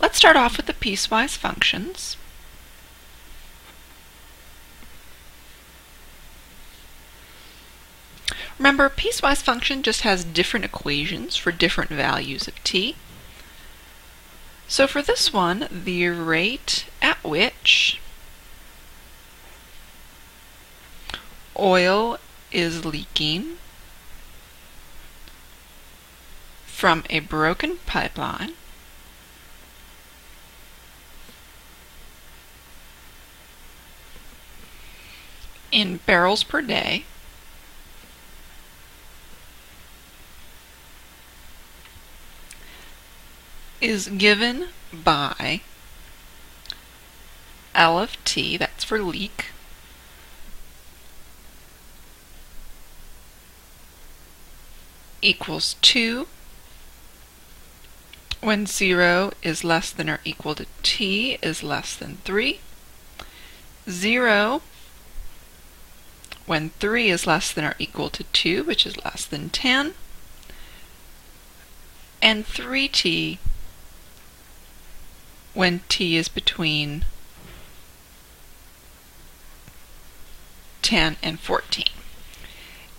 Let's start off with the piecewise functions. Remember, a piecewise function just has different equations for different values of t. So for this one, the rate at which oil is leaking from a broken pipeline in barrels per day is given by L of t, that's for leak, equals 2 when 0 is less than or equal to t is less than 3, 0 when 3 is less than or equal to 2, which is less than 10, and 3t when t is between 10 and 14.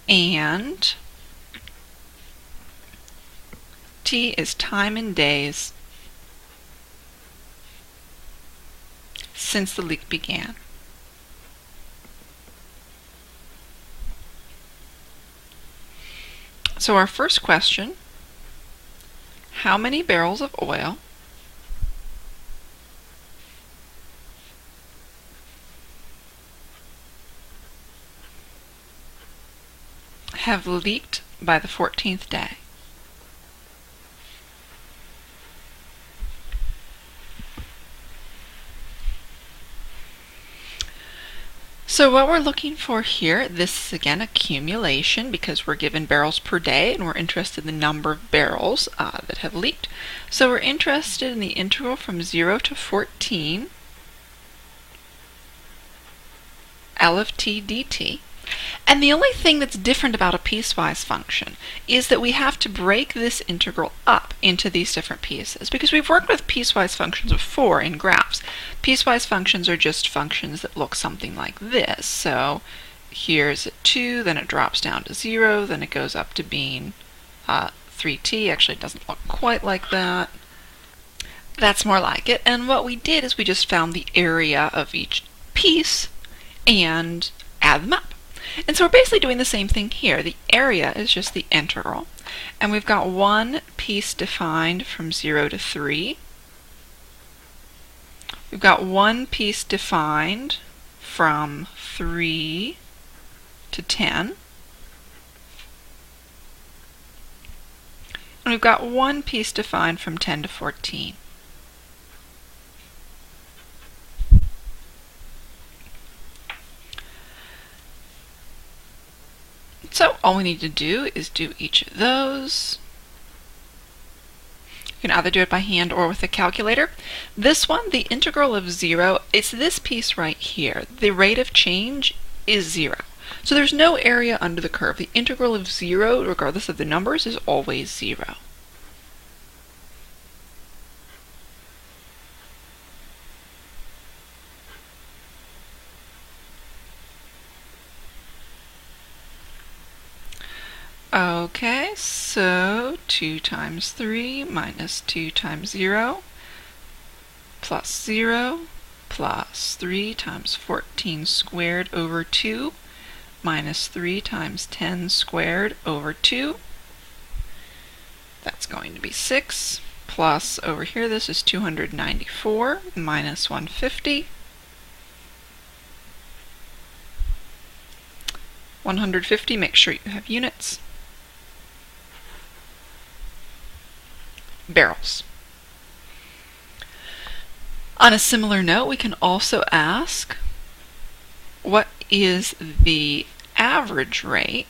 And t is time in days since the leak began. So our first question, how many barrels of oil have leaked by the 14th day? So what we're looking for here, this is again accumulation because we're given barrels per day and we're interested in the number of barrels that have leaked. So we're interested in the integral from 0 to 14 L of t dt. And the only thing that's different about a piecewise function is that we have to break this integral up into these different pieces. Because we've worked with piecewise functions before in graphs. Piecewise functions are just functions that look something like this. So here's at 2, then it drops down to 0, then it goes up to being 3t. Actually, it doesn't look quite like that. That's more like it. And what we did is we just found the area of each piece and add them up. And so we're basically doing the same thing here. The area is just the integral. And we've got one piece defined from 0 to 3. We've got one piece defined from 3 to 10. And we've got one piece defined from 10 to 14. So all we need to do is do each of those. You can either do it by hand or with a calculator. This one, the integral of 0, it's this piece right here. The rate of change is 0. So there's no area under the curve. The integral of 0, regardless of the numbers, is always 0. Okay, so 2 times 3 minus 2 times 0 plus 0 plus 3 times 14 squared over 2 minus 3 times 10 squared over 2. That's going to be 6 plus over here this is 294 minus 150. 150, make sure you have units. Barrels. On a similar note, we can also ask what is the average rate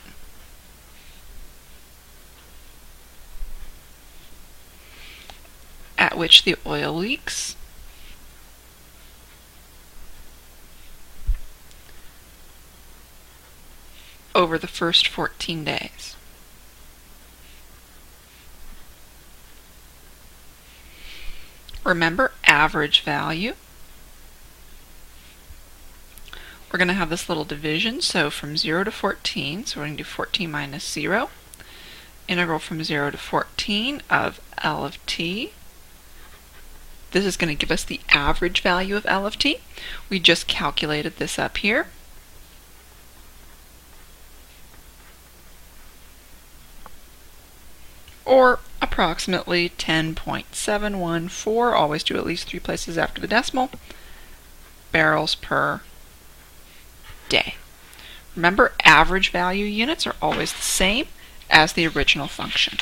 at which the oil leaks over the first 14 days. remember average value. We're going to have this little division, so from 0 to 14, so we're going to do 14 minus 0. Integral from 0 to 14 of L of t. This is going to give us the average value of L of t. We just calculated this up here. Or approximately 10.714, always do at least 3 places after the decimal, barrels per day. Remember, average value units are always the same as the original function.